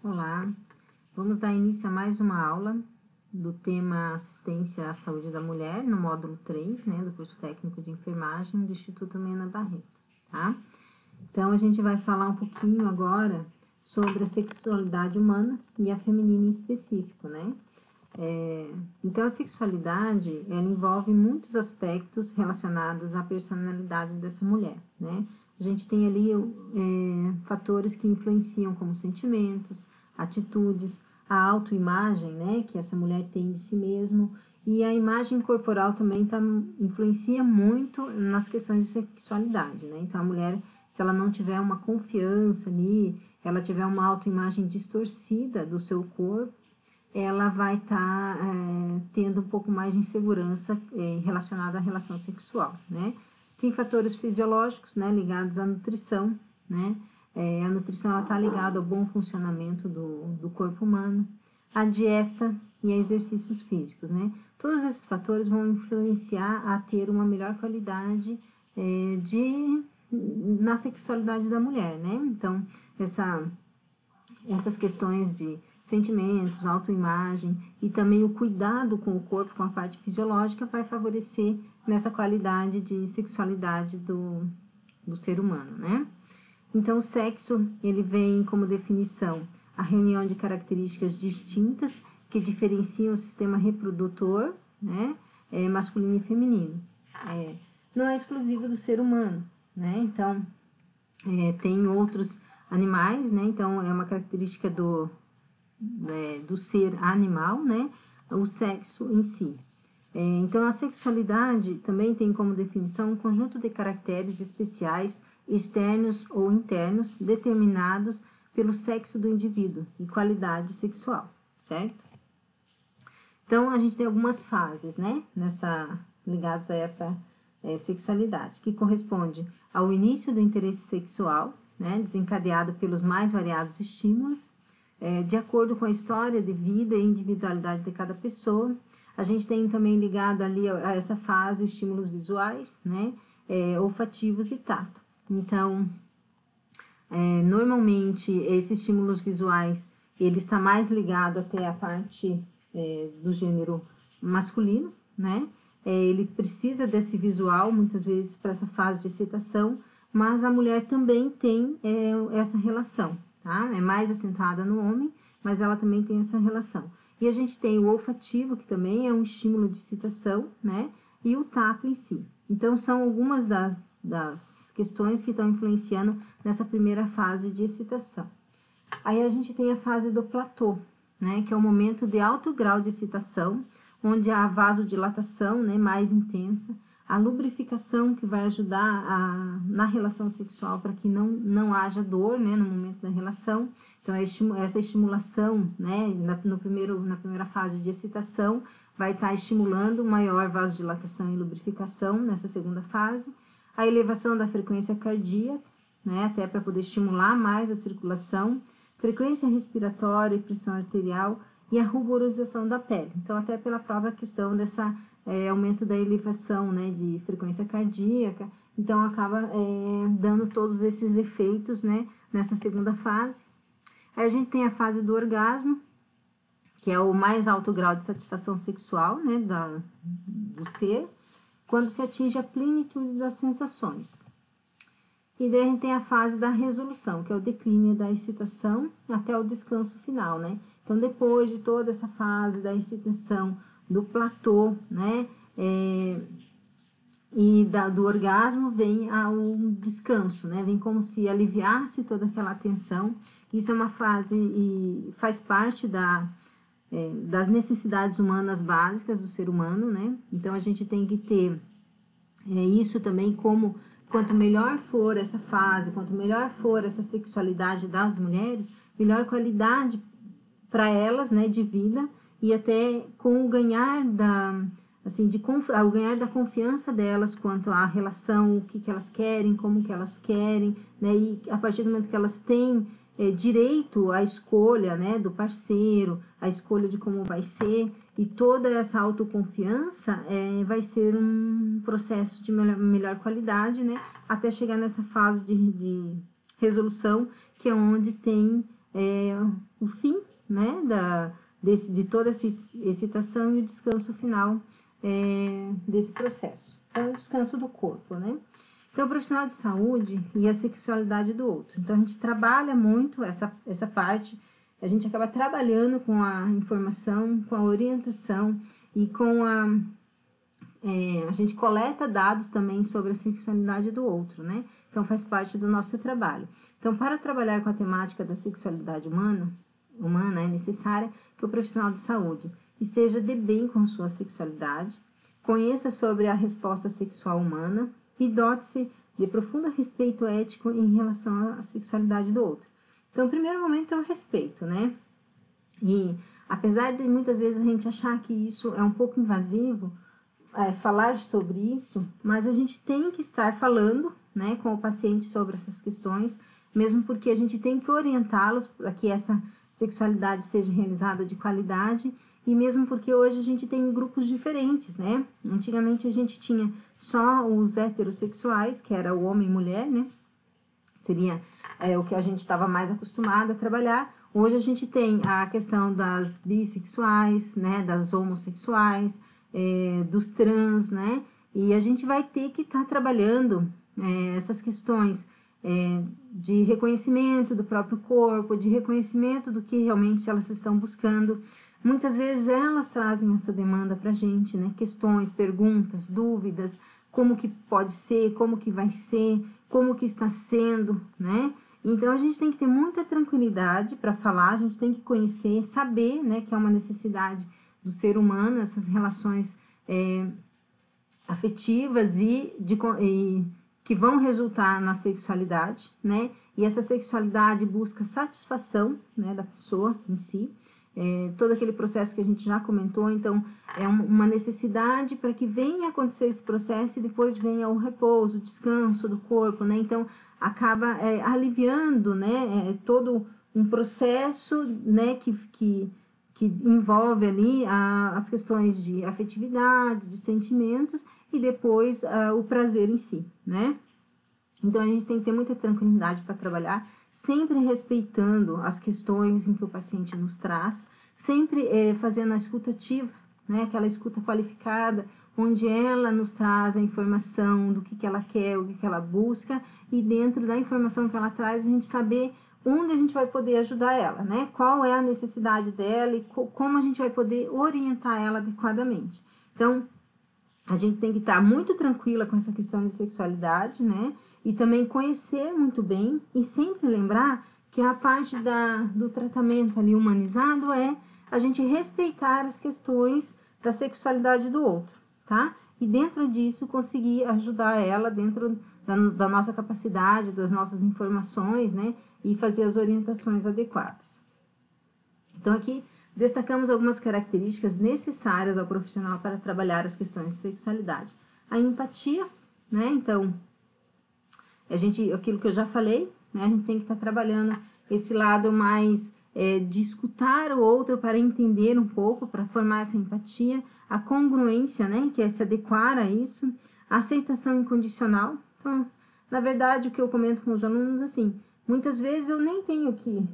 Olá, vamos dar início a mais uma aula do tema Assistência à Saúde da Mulher, no módulo 3, né, do curso técnico de enfermagem do Instituto Mena Barreto, tá? Então, a gente vai falar um pouquinho agora sobre a sexualidade humana e a feminina em específico, né? Então, a sexualidade, ela envolve muitos aspectos relacionados à personalidade dessa mulher, né? A gente tem ali fatores que influenciam como sentimentos, atitudes, a autoimagem, né, que essa mulher tem de si mesma, e a imagem corporal também influencia muito nas questões de sexualidade, né? Então, a mulher, se ela não tiver uma confiança ali, ela tiver uma autoimagem distorcida do seu corpo, ela vai estar tendo um pouco mais de insegurança relacionada à relação sexual, né? Tem fatores fisiológicos, né, ligados à nutrição, né? A nutrição está ligada ao bom funcionamento do corpo humano, a dieta e a exercícios físicos, né? Todos esses fatores vão influenciar a ter uma melhor qualidade na sexualidade da mulher, né? Então, essas questões de sentimentos, autoimagem e também o cuidado com o corpo, com a parte fisiológica, vai favorecer nessa qualidade de sexualidade do ser humano, né? Então, o sexo, ele vem como definição a reunião de características distintas que diferenciam o sistema reprodutor, né, masculino e feminino. Não é exclusivo do ser humano, né? Então, tem outros animais, né? Então, é uma característica do ser animal, né? O sexo em si. Então, a sexualidade também tem como definição um conjunto de caracteres especiais, externos ou internos, determinados pelo sexo do indivíduo e qualidade sexual, certo? Então, a gente tem algumas fases, né? Ligadas a essa sexualidade, que corresponde ao início do interesse sexual, né? Desencadeado pelos mais variados estímulos, de acordo com a história de vida e individualidade de cada pessoa. A gente tem também ligado ali a essa fase os estímulos visuais, né? Olfativos e tato. Então, normalmente, esses estímulos visuais, ele está mais ligado até a parte do gênero masculino, né? Ele precisa desse visual, muitas vezes, para essa fase de excitação, mas a mulher também tem essa relação, tá? É mais acentuada no homem, mas ela também tem essa relação. E a gente tem o olfativo, que também é um estímulo de excitação, né? E o tato em si. Então, são algumas das questões que estão influenciando nessa primeira fase de excitação. Aí a gente tem a fase do platô, né? Que é o momento de alto grau de excitação, onde há vasodilatação, né, mais intensa, a lubrificação que vai ajudar na relação sexual para que não haja dor, né, no momento da relação. Então, essa estimulação, né, na primeira fase de excitação, vai estar estimulando maior vasodilatação e lubrificação nessa segunda fase. A elevação da frequência cardíaca, né, até para poder estimular mais a circulação, frequência respiratória e pressão arterial, e a ruborização da pele. Então, até pela própria questão dessa aumento da elevação, né, de frequência cardíaca, então acaba dando todos esses efeitos, né, nessa segunda fase. Aí a gente tem a fase do orgasmo, que é o mais alto grau de satisfação sexual, né, do ser, quando se atinge a plenitude das sensações. E daí a gente tem a fase da resolução, que é o declínio da excitação até o descanso final, né? Então, depois de toda essa fase da excitação, do platô, né? Do orgasmo, vem o descanso, né? Vem como se aliviasse toda aquela tensão. Isso é uma fase e faz parte das necessidades humanas básicas do ser humano, né? Então, a gente tem que ter isso também como... Quanto melhor for essa fase, quanto melhor for essa sexualidade das mulheres, melhor qualidade para elas, né, de vida, e até com o ganhar ao ganhar da confiança delas quanto à relação, o que elas querem, como que elas querem, né, e a partir do momento que elas têm direito à escolha, né, do parceiro, a escolha de como vai ser, e toda essa autoconfiança vai ser um processo de melhor qualidade, né, até chegar nessa fase de resolução, que é onde tem o fim, né, de toda essa excitação e o descanso final desse processo. Então, o descanso do corpo, né? Então, o profissional de saúde e a sexualidade do outro. Então, a gente trabalha muito essa parte, a gente acaba trabalhando com a informação, com a orientação e com a gente coleta dados também sobre a sexualidade do outro, né? Então, faz parte do nosso trabalho. Então, para trabalhar com a temática da sexualidade humana é necessário que o profissional de saúde esteja de bem com sua sexualidade, conheça sobre a resposta sexual humana e dote-se de profundo respeito ético em relação à sexualidade do outro. Então, o primeiro momento é o respeito, né? E apesar de muitas vezes a gente achar que isso é um pouco invasivo, falar sobre isso, mas a gente tem que estar falando, né, com o paciente sobre essas questões, mesmo porque a gente tem que orientá-los para que essa sexualidade seja realizada de qualidade, e mesmo porque hoje a gente tem grupos diferentes, né? Antigamente a gente tinha só os heterossexuais, que era o homem e mulher, né? Seria o que a gente estava mais acostumado a trabalhar. Hoje a gente tem a questão das bissexuais, né, das homossexuais, dos trans, né? E a gente vai ter que estar trabalhando essas questões de reconhecimento do próprio corpo, de reconhecimento do que realmente elas estão buscando. Muitas vezes elas trazem essa demanda para a gente, né? Questões, perguntas, dúvidas, como que pode ser, como que vai ser, como que está sendo, né? Então, a gente tem que ter muita tranquilidade para falar, a gente tem que conhecer, saber, né, que é uma necessidade do ser humano, essas relações afetivas e que vão resultar na sexualidade, né? E essa sexualidade busca satisfação, né, da pessoa em si, todo aquele processo que a gente já comentou. Então, é uma necessidade para que venha acontecer esse processo e depois venha o repouso, o descanso do corpo, né? Então, acaba aliviando, né, todo um processo, né, que envolve ali as questões de afetividade, de sentimentos e depois o prazer em si, né? Então, a gente tem que ter muita tranquilidade para trabalhar, sempre respeitando as questões em que o paciente nos traz, sempre fazendo a escuta ativa, né? Aquela escuta qualificada, onde ela nos traz a informação do que ela quer, o que ela busca, e dentro da informação que ela traz, a gente saber onde a gente vai poder ajudar ela, né? Qual é a necessidade dela e como a gente vai poder orientar ela adequadamente. Então, a gente tem que estar muito tranquila com essa questão de sexualidade, né? E também conhecer muito bem e sempre lembrar que a parte do tratamento ali humanizado é a gente respeitar as questões da sexualidade do outro, tá? E dentro disso conseguir ajudar ela dentro da nossa capacidade, das nossas informações, né? E fazer as orientações adequadas. Então, aqui destacamos algumas características necessárias ao profissional para trabalhar as questões de sexualidade. A empatia, né? Então, aquilo que eu já falei, né? A gente tem que estar trabalhando esse lado mais de escutar o outro para entender um pouco, para formar essa empatia, a congruência, né? Que é se adequar a isso, a aceitação incondicional. Então, na verdade, o que eu comento com os alunos, assim, muitas vezes eu nem tenho que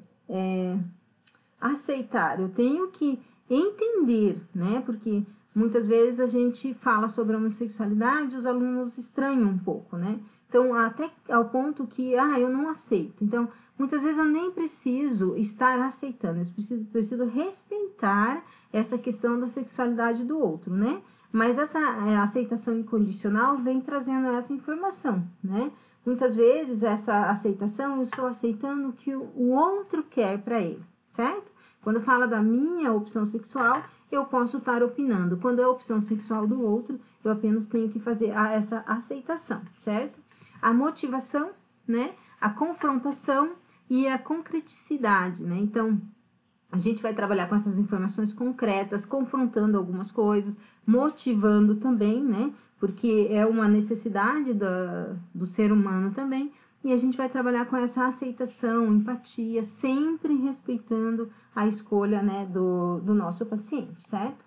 aceitar, eu tenho que entender, né? Porque muitas vezes a gente fala sobre a homossexualidade, os alunos estranham um pouco, né? Então, até ao ponto que, eu não aceito. Então, muitas vezes eu nem preciso estar aceitando, eu preciso respeitar essa questão da sexualidade do outro, né? Mas essa aceitação incondicional vem trazendo essa informação, né? Muitas vezes essa aceitação, eu estou aceitando o que o outro quer para ele, certo? Quando fala da minha opção sexual, eu posso estar opinando. Quando é a opção sexual do outro, eu apenas tenho que fazer essa aceitação, certo? A motivação, né? A confrontação e a concreticidade, né? Então, a gente vai trabalhar com essas informações concretas, confrontando algumas coisas, motivando também, né? Porque é uma necessidade do ser humano também. E a gente vai trabalhar com essa aceitação, empatia, sempre respeitando a escolha, né, do nosso paciente, certo?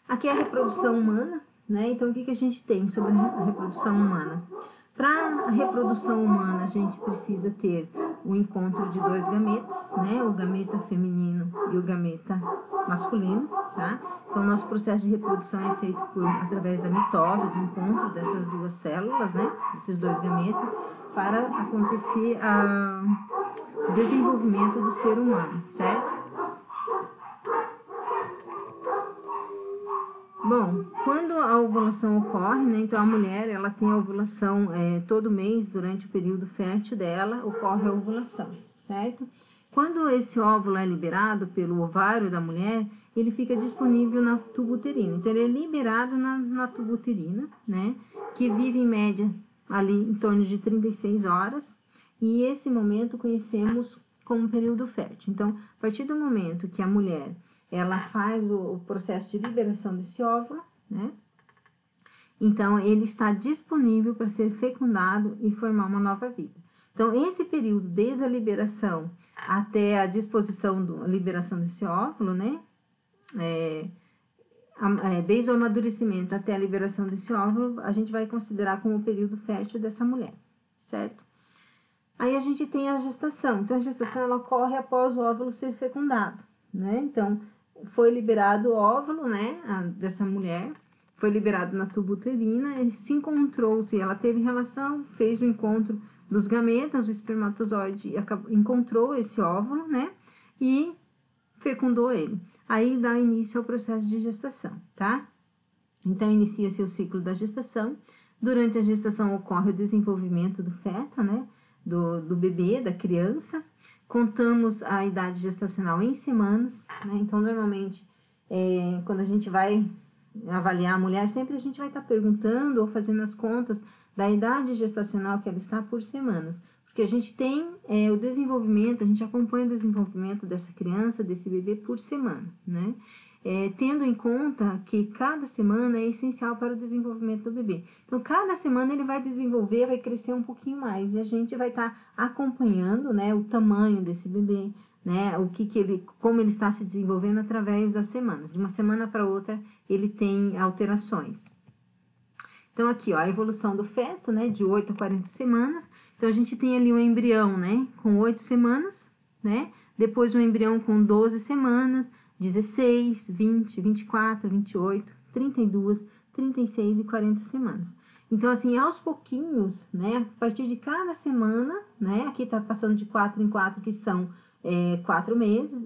Aqui é a reprodução humana, né? Então, o que a gente tem sobre a reprodução humana? Para a reprodução humana, a gente precisa ter o encontro de dois gametas, né? O gameta feminino e o gameta masculino, tá? Então, nosso processo de reprodução é feito através da mitose, do encontro dessas duas células, né? Desses dois gametas, para acontecer o desenvolvimento do ser humano, certo? Bom, quando a ovulação ocorre, né, então a mulher, ela tem a ovulação todo mês, durante o período fértil dela, ocorre a ovulação, certo? Quando esse óvulo é liberado pelo ovário da mulher, ele fica disponível na tuba uterina. Então, ele é liberado na tuba uterina, né, que vive em média ali em torno de 36 horas, e esse momento conhecemos como período fértil. Então, a partir do momento que a mulher ela faz o processo de liberação desse óvulo, né? Então, ele está disponível para ser fecundado e formar uma nova vida. Então, esse período, desde a liberação até a disposição a liberação desse óvulo, né? Desde o amadurecimento até a liberação desse óvulo, a gente vai considerar como o período fértil dessa mulher, certo? Aí a gente tem a gestação. Então, a gestação ela ocorre após o óvulo ser fecundado, né? Então, foi liberado o óvulo, né, dessa mulher, foi liberado na tuba uterina, e se encontrou-se, ela teve relação, fez o encontro dos gametas, o espermatozoide encontrou esse óvulo, né, e fecundou ele. Aí dá início ao processo de gestação, tá? Então, inicia-se o ciclo da gestação. Durante a gestação ocorre o desenvolvimento do feto, né, do bebê, da criança. Contamos a idade gestacional em semanas, né? Então, normalmente, quando a gente vai avaliar a mulher, sempre a gente vai estar perguntando ou fazendo as contas da idade gestacional que ela está por semanas. Porque a gente tem o desenvolvimento, a gente acompanha o desenvolvimento dessa criança, desse bebê por semana, né? Tendo em conta que cada semana é essencial para o desenvolvimento do bebê. Então, cada semana ele vai desenvolver, vai crescer um pouquinho mais, e a gente vai estar acompanhando, né, o tamanho desse bebê, né, como ele está se desenvolvendo através das semanas. De uma semana para outra, ele tem alterações. Então, aqui, ó, a evolução do feto, né, de 8 a 40 semanas. Então, a gente tem ali um embrião, né, com 8 semanas, né, depois um embrião com 12 semanas, 16, 20, 24, 28, 32, 36 e 40 semanas. Então, assim, aos pouquinhos, né, a partir de cada semana, né, aqui tá passando de 4 em 4, que são 4 meses,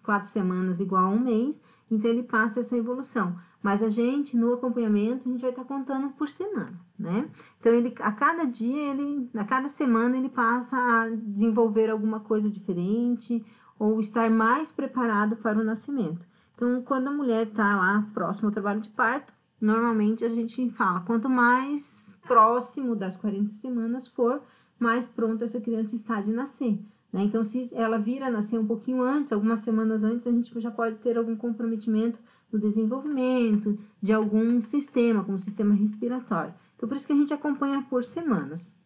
4 semanas igual a um mês, então ele passa essa evolução. Mas a gente, no acompanhamento, a gente vai estar contando por semana, né? Então, a cada dia, a cada semana, ele passa a desenvolver alguma coisa diferente, ou estar mais preparado para o nascimento. Então, quando a mulher está lá próximo ao trabalho de parto, normalmente a gente fala, quanto mais próximo das 40 semanas for, mais pronta essa criança está de nascer, né? Então, se ela vir a nascer um pouquinho antes, algumas semanas antes, a gente já pode ter algum comprometimento no desenvolvimento de algum sistema, como o sistema respiratório. Então, por isso que a gente acompanha por semanas.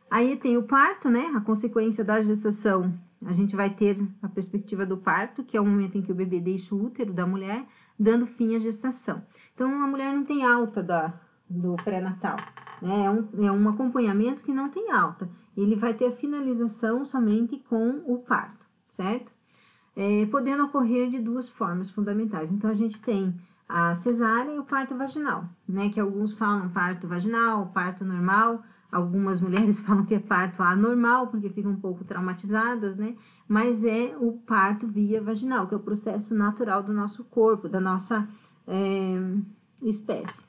Aí tem o parto, né? A consequência da gestação, a gente vai ter a perspectiva do parto, que é o momento em que o bebê deixa o útero da mulher, dando fim à gestação. Então, a mulher não tem alta do pré-natal, né? É um acompanhamento que não tem alta. Ele vai ter a finalização somente com o parto, certo? Podendo ocorrer de duas formas fundamentais. Então, a gente tem a cesárea e o parto vaginal, né? Que alguns falam parto vaginal, parto normal. Algumas mulheres falam que é parto anormal, porque ficam um pouco traumatizadas, né? Mas é o parto via vaginal, que é o processo natural do nosso corpo, da nossa espécie.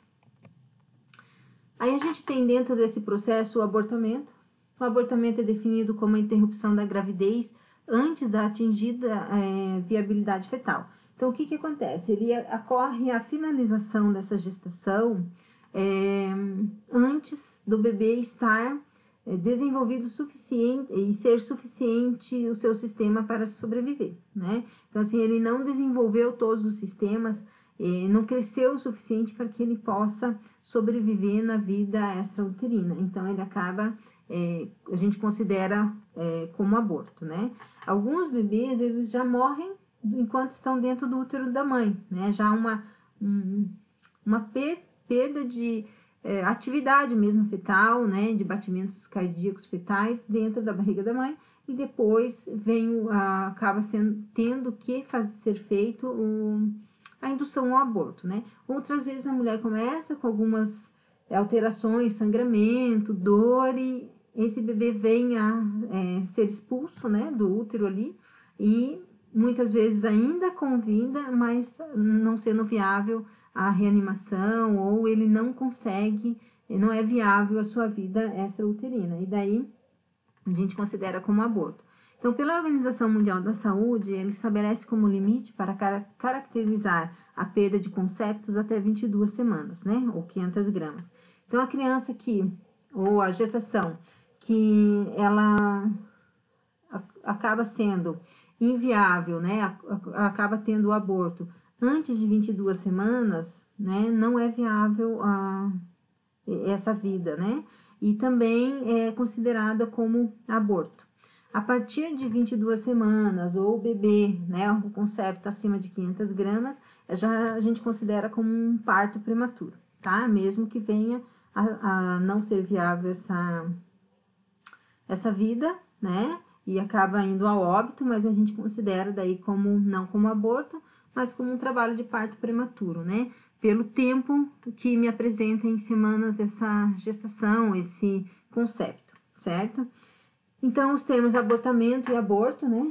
Aí a gente tem dentro desse processo o abortamento. O abortamento é definido como a interrupção da gravidez antes da atingida viabilidade fetal. Então, o que acontece? Ele ocorre a finalização dessa gestação antes do bebê estar desenvolvido suficiente e ser suficiente o seu sistema para sobreviver, né? Então, assim, ele não desenvolveu todos os sistemas, não cresceu o suficiente para que ele possa sobreviver na vida extrauterina. Então, ele acaba, a gente considera como aborto, né? Alguns bebês, eles já morrem enquanto estão dentro do útero da mãe, né? Já uma perda de atividade mesmo fetal, né, de batimentos cardíacos fetais dentro da barriga da mãe, e depois acaba tendo que ser feito a indução ao aborto, né. Outras vezes a mulher começa com algumas alterações, sangramento, dor, e esse bebê vem a ser expulso, né, do útero ali, e muitas vezes ainda com vida, mas não sendo viável a reanimação, ou ele não é viável a sua vida extrauterina, e daí a gente considera como aborto. Então, pela Organização Mundial da Saúde, ele estabelece como limite para caracterizar a perda de conceptos até 22 semanas, né, ou 500 gramas. Então, a criança ou a gestação, que ela acaba sendo inviável, né, acaba tendo o aborto antes de 22 semanas, né, não é viável essa vida, né, e também é considerada como aborto. A partir de 22 semanas, ou o bebê, né, o concepto acima de 500 gramas, a gente considera como um parto prematuro, tá? Mesmo que venha a não ser viável essa vida, né? E acaba indo ao óbito, mas a gente considera daí não como aborto, mas como um trabalho de parto prematuro, né? Pelo tempo que me apresenta em semanas essa gestação, esse concepto, certo? Então, os termos abortamento e aborto, né?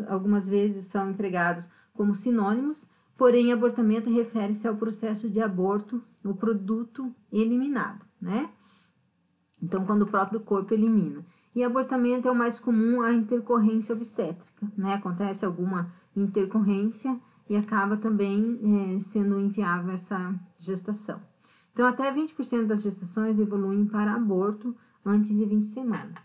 Algumas vezes são empregados como sinônimos, porém, abortamento refere-se ao processo de aborto, o produto eliminado, né? Então, quando o próprio corpo elimina. E abortamento é o mais comum, a intercorrência obstétrica, né? Acontece alguma intercorrência e acaba também sendo inviável essa gestação. Então, até 20% das gestações evoluem para aborto antes de 20 semanas,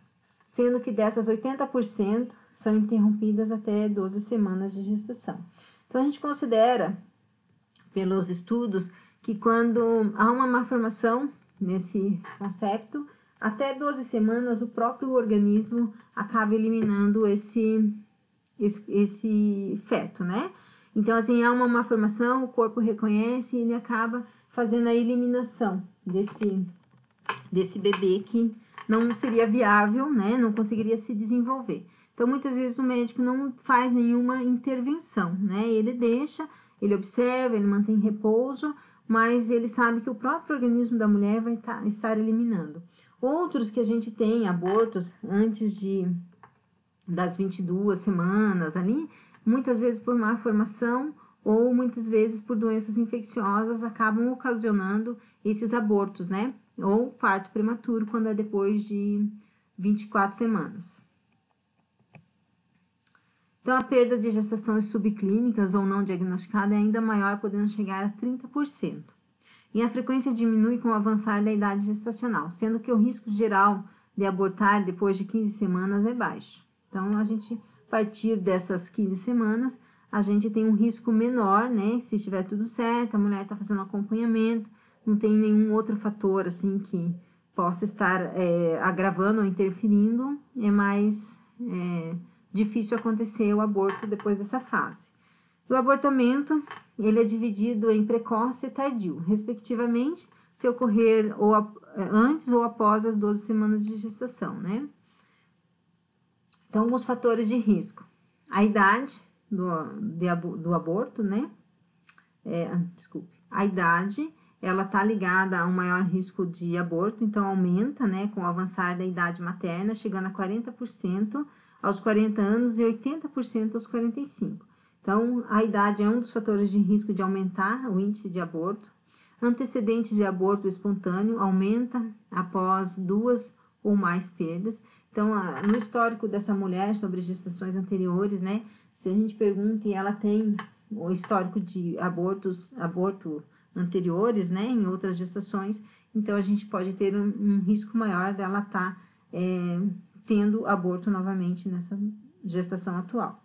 sendo que dessas 80% são interrompidas até 12 semanas de gestação. Então, a gente considera, pelos estudos, que quando há uma malformação nesse concepto, até 12 semanas o próprio organismo acaba eliminando esse feto, né? Então, assim, há uma malformação, o corpo reconhece e ele acaba fazendo a eliminação desse bebê que não seria viável, né? Não conseguiria se desenvolver. Então, muitas vezes o médico não faz nenhuma intervenção, né? Ele observa, ele mantém repouso, mas ele sabe que o próprio organismo da mulher vai estar eliminando. Outros que a gente tem abortos antes das 22 semanas ali, muitas vezes por má formação ou muitas vezes por doenças infecciosas, acabam ocasionando esses abortos, né? Ou parto prematuro, quando é depois de 24 semanas. Então, a perda de gestações subclínicas ou não diagnosticada é ainda maior, podendo chegar a 30%. E a frequência diminui com o avançar da idade gestacional, sendo que o risco geral de abortar depois de 15 semanas é baixo. Então, a partir dessas 15 semanas, a gente tem um risco menor, né? Se estiver tudo certo, a mulher está fazendo acompanhamento, não tem nenhum outro fator, assim, que possa estar agravando ou interferindo, é mais difícil acontecer o aborto depois dessa fase. O abortamento, ele é dividido em precoce e tardio, respectivamente, se ocorrer antes ou após as 12 semanas de gestação, né? Então, alguns fatores de risco. A idade do aborto, né? A idade, ela está ligada a um maior risco de aborto, então aumenta, né, com o avançar da idade materna, chegando a 40% aos 40 anos e 80% aos 45. Então, a idade é um dos fatores de risco de aumentar o índice de aborto. Antecedentes de aborto espontâneo aumenta após 2 ou mais perdas. Então, no histórico dessa mulher sobre gestações anteriores, né, se a gente pergunta e ela tem o histórico de aborto anteriores, né, em outras gestações, então a gente pode ter um risco maior dela estar tendo aborto novamente nessa gestação atual.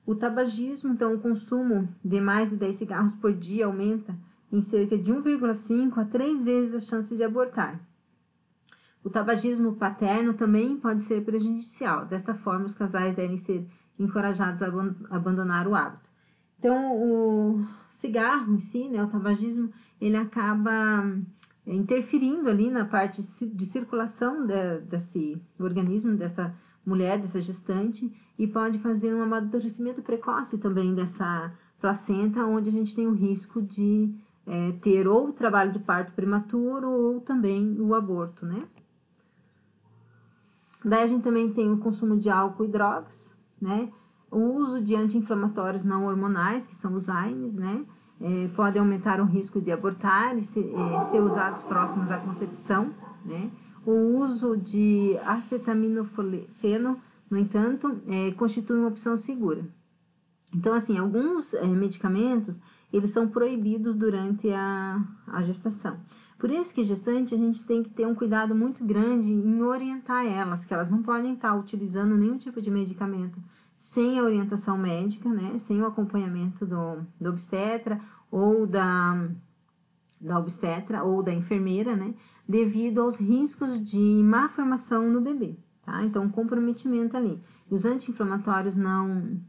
O tabagismo, então, o consumo de mais de 10 cigarros por dia aumenta em cerca de 1,5 a 3 vezes a chance de abortar. O tabagismo paterno também pode ser prejudicial. Desta forma, os casais devem ser encorajados a abandonar o hábito. Então, o cigarro em si, né, o tabagismo, ele acaba interferindo ali na parte de circulação desse organismo, dessa mulher, dessa gestante, e pode fazer um amadurecimento precoce também dessa placenta, onde a gente tem o risco de ter ou o trabalho de parto prematuro ou também o aborto, né? Daí a gente também tem o consumo de álcool e drogas, né? O uso de anti-inflamatórios não hormonais, que são os AINES, né? Pode aumentar o risco de abortar e ser usados próximos à concepção, né? O uso de acetaminofeno, no entanto, constitui uma opção segura. Então, assim, alguns medicamentos, eles são proibidos durante a gestação. Por isso que gestante, a gente tem que ter um cuidado muito grande em orientar elas, que elas não podem estar utilizando nenhum tipo de medicamento sem a orientação médica, né? Sem o acompanhamento do obstetra ou da obstetra ou da enfermeira, né? Devido aos riscos de má formação no bebê, tá? Então, comprometimento ali. Os anti-inflamatórios não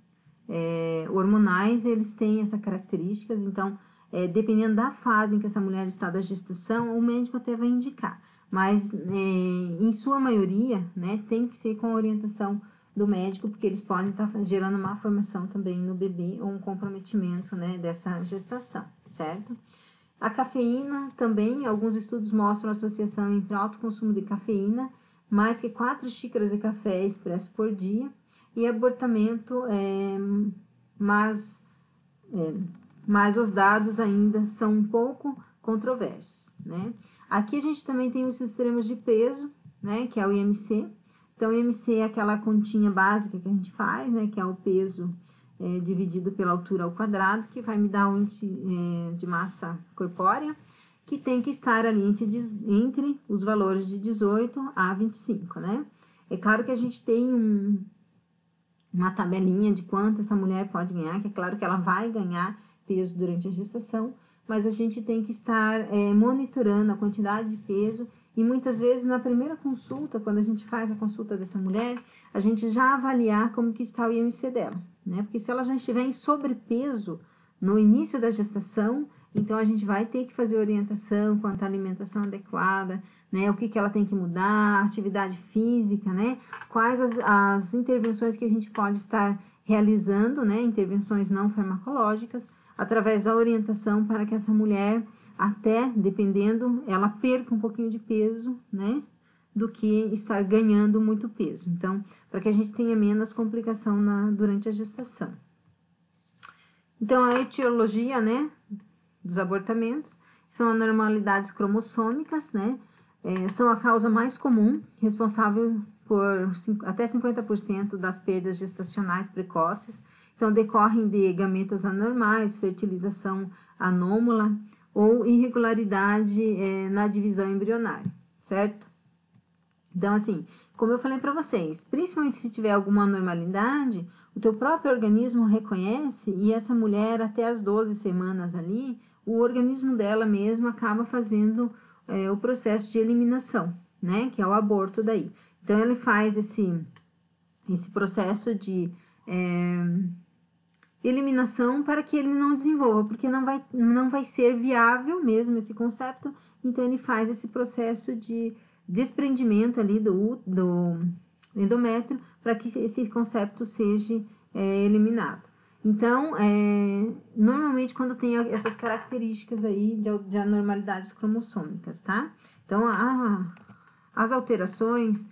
hormonais, eles têm essas características, então, dependendo da fase em que essa mulher está da gestação, o médico até vai indicar, mas em sua maioria, né, tem que ser com a orientação do médico, porque eles podem estar gerando má formação também no bebê ou um comprometimento, né, dessa gestação, certo? A cafeína também, alguns estudos mostram a associação entre alto consumo de cafeína, mais que 4 xícaras de café expresso por dia, e abortamento, mas os dados ainda são um pouco controversos, né? Aqui a gente também tem os extremos de peso, né, que é o IMC. Então, o IMC é aquela continha básica que a gente faz, né, que é o peso dividido pela altura ao quadrado, que vai me dar o índice de massa corpórea, que tem que estar ali entre os valores de 18 a 25, né? É claro que a gente tem uma tabelinha de quanto essa mulher pode ganhar, que é claro que ela vai ganhar peso durante a gestação, mas a gente tem que estar monitorando a quantidade de peso e muitas vezes na primeira consulta, quando a gente faz a consulta dessa mulher, a gente já avaliar como que está o IMC dela, né? Porque se ela já estiver em sobrepeso no início da gestação, então a gente vai ter que fazer orientação quanto à alimentação adequada, né? O que ela tem que mudar, atividade física, né? Quais as intervenções que a gente pode estar realizando, né? Intervenções não farmacológicas, através da orientação para que essa mulher, até, dependendo, ela perca um pouquinho de peso, né? Do que estar ganhando muito peso. Então, para que a gente tenha menos complicação durante a gestação. Então, a etiologia, né? Dos abortamentos são anormalidades cromossômicas, né? São a causa mais comum, responsável por até 50% das perdas gestacionais precoces. Então, decorrem de gametas anormais, fertilização anômala ou irregularidade na divisão embrionária, certo? Então, assim, como eu falei para vocês, principalmente se tiver alguma anormalidade, o teu próprio organismo reconhece e essa mulher, até as 12 semanas ali, o organismo dela mesma acaba fazendo o processo de eliminação, né? Que é o aborto daí. Então, ele faz esse processo de eliminação para que ele não desenvolva, porque não vai ser viável mesmo esse concepto, então ele faz esse processo de desprendimento ali do endométrio para que esse concepto seja eliminado. Então, normalmente quando tem essas características aí de anormalidades cromossômicas, tá? Então, as alterações,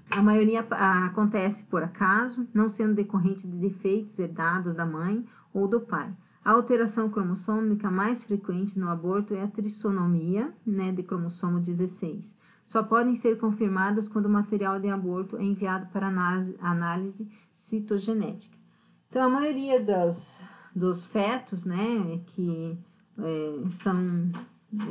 a maioria acontece por acaso, não sendo decorrente de defeitos herdados da mãe ou do pai. A alteração cromossômica mais frequente no aborto é a trissonomia, né, de cromossomo 16. Só podem ser confirmadas quando o material de aborto é enviado para análise citogenética. Então, a maioria dos fetos, né, que são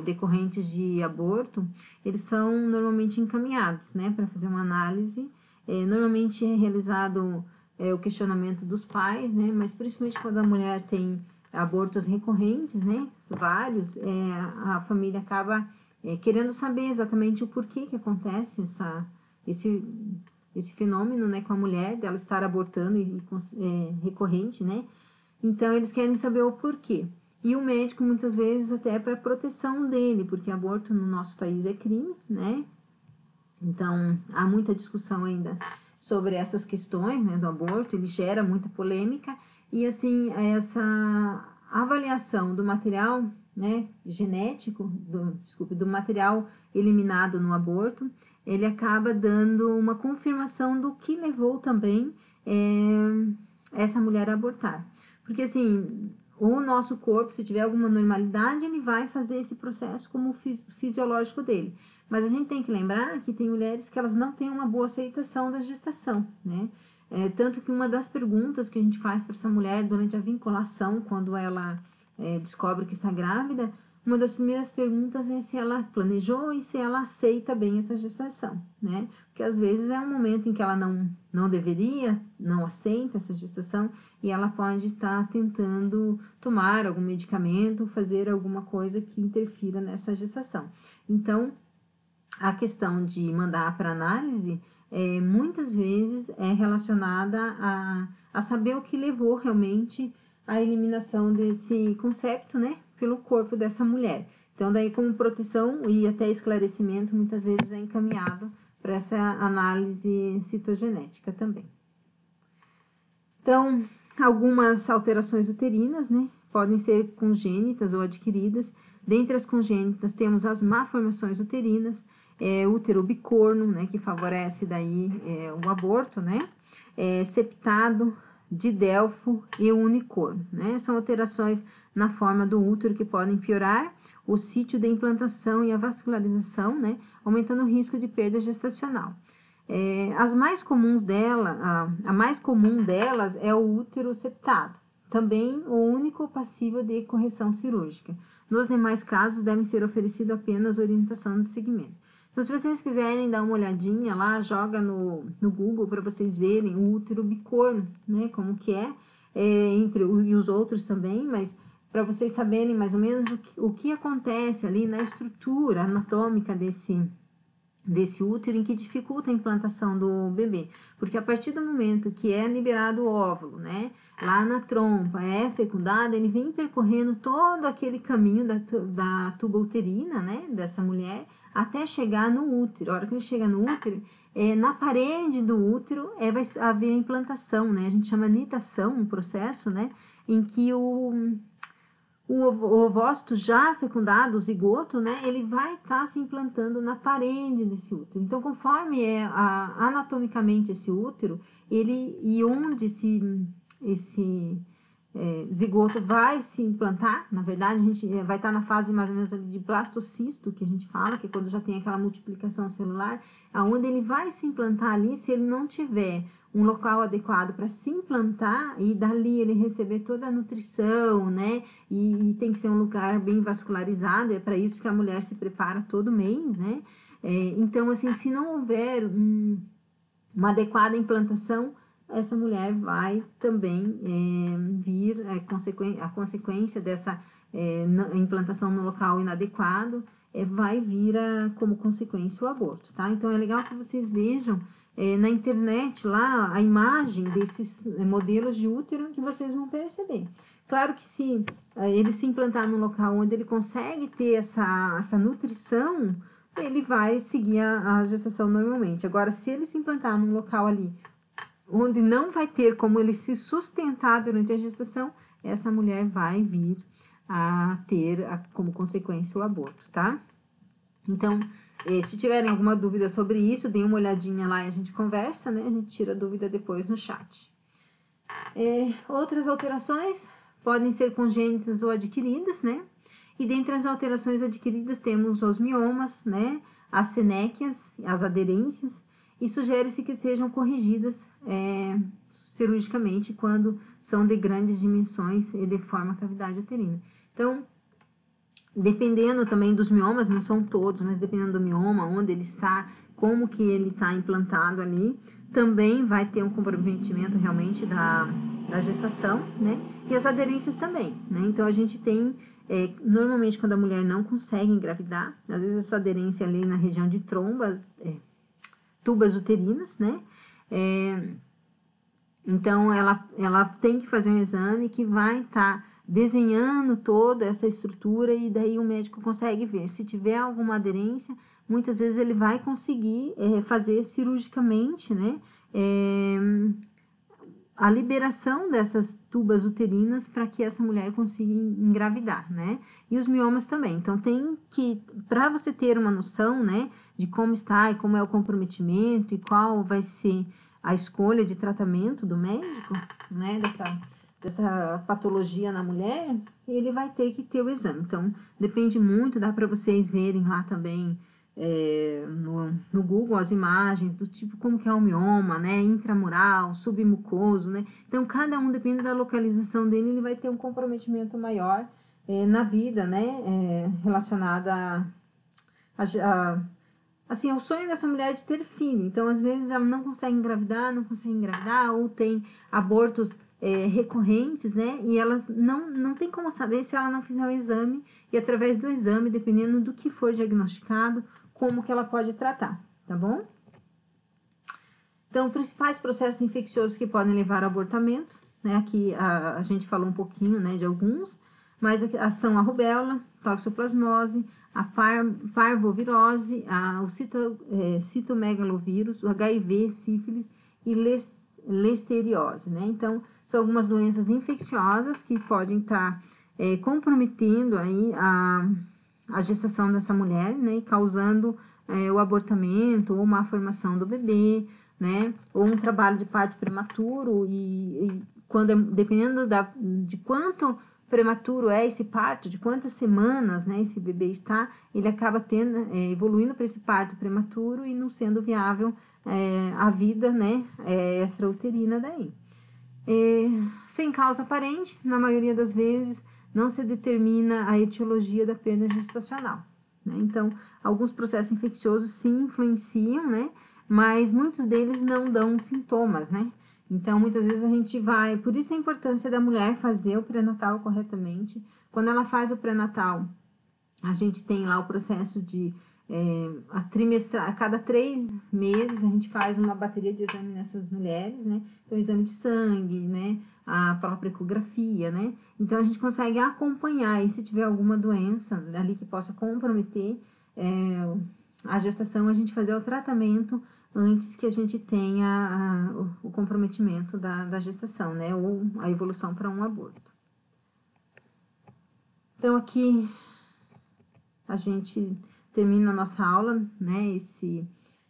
decorrentes de aborto, eles são normalmente encaminhados, né, para fazer uma análise. Normalmente é realizado o questionamento dos pais, né, mas principalmente quando a mulher tem abortos recorrentes, né, vários, a família acaba querendo saber exatamente o porquê que acontece esse fenômeno, né, com a mulher, dela estar abortando recorrente, né, então eles querem saber o porquê. e o médico muitas vezes até para proteção dele, porque aborto no nosso país é crime, né? Então, há muita discussão ainda sobre essas questões, né, do aborto, ele gera muita polêmica, e assim, essa avaliação do material, né, genético, do material eliminado no aborto, ele acaba dando uma confirmação do que levou também essa mulher a abortar. Porque assim, o nosso corpo, se tiver alguma normalidade, ele vai fazer esse processo como fisiológico dele. Mas a gente tem que lembrar que tem mulheres que elas não têm uma boa aceitação da gestação, né? Tanto que uma das perguntas que a gente faz para essa mulher durante a vinculação, quando ela descobre que está grávida, uma das primeiras perguntas é se ela planejou e se ela aceita bem essa gestação, né? Porque às vezes é um momento em que ela não deveria, não aceita essa gestação, e ela pode estar tentando tomar algum medicamento, fazer alguma coisa que interfira nessa gestação. Então, a questão de mandar para análise, muitas vezes é relacionada a saber o que levou realmente à eliminação desse concepto, né, pelo corpo dessa mulher. Então, daí como proteção e até esclarecimento, muitas vezes é encaminhado para essa análise citogenética também. Então, algumas alterações uterinas, né, podem ser congênitas ou adquiridas. Dentre as congênitas, temos as malformações uterinas, útero bicorno, né, que favorece daí o aborto, né, septado, didelfo e unicorno, né, são alterações na forma do útero que podem piorar o sítio de implantação e a vascularização, né, aumentando o risco de perda gestacional. As mais comuns a mais comum delas é o útero septado, também o único passível de correção cirúrgica. Nos demais casos, devem ser oferecido apenas orientação de seguimento. Então, se vocês quiserem dar uma olhadinha lá, joga no Google para vocês verem o útero bicorno, né, como que e os outros também, mas para vocês saberem mais ou menos o que acontece ali na estrutura anatômica desse útero, em que dificulta a implantação do bebê, porque a partir do momento que é liberado o óvulo, né, lá na trompa, é fecundado, ele vem percorrendo todo aquele caminho da tuba uterina, né, dessa mulher, até chegar no útero. A hora que ele chega no útero, na parede do útero vai haver a implantação, né, a gente chama nitação, um processo, né, em que o ovócito já fecundado, o zigoto, né, ele vai estar se implantando na parede desse útero. Então, conforme anatomicamente esse útero, e onde esse zigoto vai se implantar, na verdade, a gente vai estar na fase mais ou menos ali de blastocisto, que a gente fala, que é quando já tem aquela multiplicação celular, aonde ele vai se implantar ali, se ele não tiver um local adequado para se implantar e dali ele receber toda a nutrição, né? E tem que ser um lugar bem vascularizado, é para isso que a mulher se prepara todo mês, né? Então, assim, se não houver uma adequada implantação, essa mulher vai também vir a consequência dessa implantação no local inadequado, vai vir como consequência o aborto, tá? Então, é legal que vocês vejam na internet lá a imagem desses modelos de útero, que vocês vão perceber. Claro que se ele se implantar num local onde ele consegue ter essa nutrição, ele vai seguir a gestação normalmente. Agora, se ele se implantar num local ali onde não vai ter como ele se sustentar durante a gestação, essa mulher vai vir a ter como consequência o aborto, tá? Então, se tiverem alguma dúvida sobre isso, deem uma olhadinha lá e a gente conversa, né? A gente tira a dúvida depois no chat. Outras alterações podem ser congênitas ou adquiridas, né? E dentre as alterações adquiridas temos os miomas, né? As senéquias, as aderências, e sugere-se que sejam corrigidas cirurgicamente quando são de grandes dimensões e deforma a cavidade uterina. Então, dependendo também dos miomas, não são todos, mas dependendo do mioma, onde ele está, como que ele está implantado ali, também vai ter um comprometimento realmente da gestação, né? E as aderências também, né? Então, a gente tem, normalmente, quando a mulher não consegue engravidar, às vezes essa aderência ali na região de trombas, tubas uterinas, né? Então, ela tem que fazer um exame que vai estar desenhando toda essa estrutura e daí o médico consegue ver. Se tiver alguma aderência, muitas vezes ele vai conseguir fazer cirurgicamente, né, a liberação dessas tubas uterinas para que essa mulher consiga engravidar, né? E os miomas também. Então, tem que, para você ter uma noção, né, de como está e como é o comprometimento e qual vai ser a escolha de tratamento do médico, né, dessa patologia na mulher, ele vai ter que ter o exame. Então, depende muito, dá para vocês verem lá também no Google as imagens do tipo como que é o mioma, né, intramural, submucoso, né, então cada um, depende da localização dele, ele vai ter um comprometimento maior na vida, né, relacionada assim, ao sonho dessa mulher de ter filho. Então, às vezes ela não consegue engravidar, ou tem abortos recorrentes, né, e ela não tem como saber se ela não fizer o exame, e através do exame, dependendo do que for diagnosticado, como que ela pode tratar, tá bom? Então, principais processos infecciosos que podem levar ao abortamento, né? Aqui a gente falou um pouquinho, né, de alguns, mas são a rubéola, toxoplasmose, a parvovirose, o citomegalovírus, o HIV, sífilis e listeriose, né? Então, são algumas doenças infecciosas que podem estar comprometendo aí a gestação dessa mulher, né, causando o abortamento ou má formação do bebê, né, ou um trabalho de parto prematuro e quando dependendo de quanto prematuro é esse parto, de quantas semanas, né, esse bebê está, ele acaba evoluindo para esse parto prematuro e não sendo viável a vida, né, extrauterina daí. Sem causa aparente, na maioria das vezes, não se determina a etiologia da perda gestacional, né? Então, alguns processos infecciosos sim influenciam, né? Mas muitos deles não dão sintomas, né? Então, muitas vezes a gente vai... Por isso a importância da mulher fazer o pré-natal corretamente. Quando ela faz o pré-natal, a gente tem lá o processo de... a cada 3 meses a gente faz uma bateria de exame nessas mulheres, né? Então, exame de sangue, né? A própria ecografia, né? Então, a gente consegue acompanhar, e se tiver alguma doença ali que possa comprometer a gestação, a gente fazer o tratamento antes que a gente tenha o comprometimento da gestação, né? Ou a evolução para um aborto. Então, aqui a gente termina a nossa aula, né?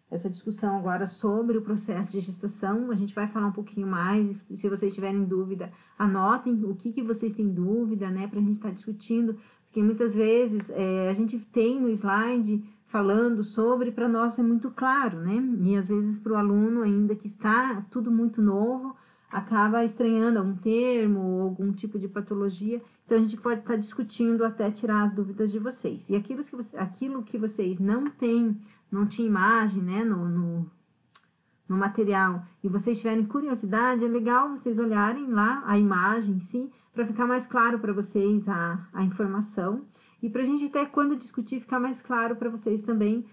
Essa discussão agora sobre o processo de gestação. A gente vai falar um pouquinho mais, e se vocês tiverem dúvida, anotem o que vocês têm dúvida, né, para a gente estar discutindo, porque muitas vezes a gente tem no slide falando sobre, para nós é muito claro, né, e às vezes para o aluno ainda que está tudo muito novo, acaba estranhando algum termo ou algum tipo de patologia, então a gente pode estar discutindo até tirar as dúvidas de vocês. E aquilo que vocês não tinha imagem, né, no material, e vocês tiverem curiosidade, é legal vocês olharem lá a imagem em si, para ficar mais claro para vocês a informação, e para a gente até quando discutir, ficar mais claro para vocês também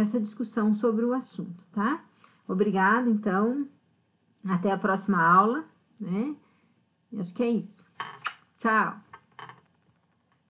essa discussão sobre o assunto, tá? Obrigada, então, até a próxima aula, né? Acho que é isso. Tchau!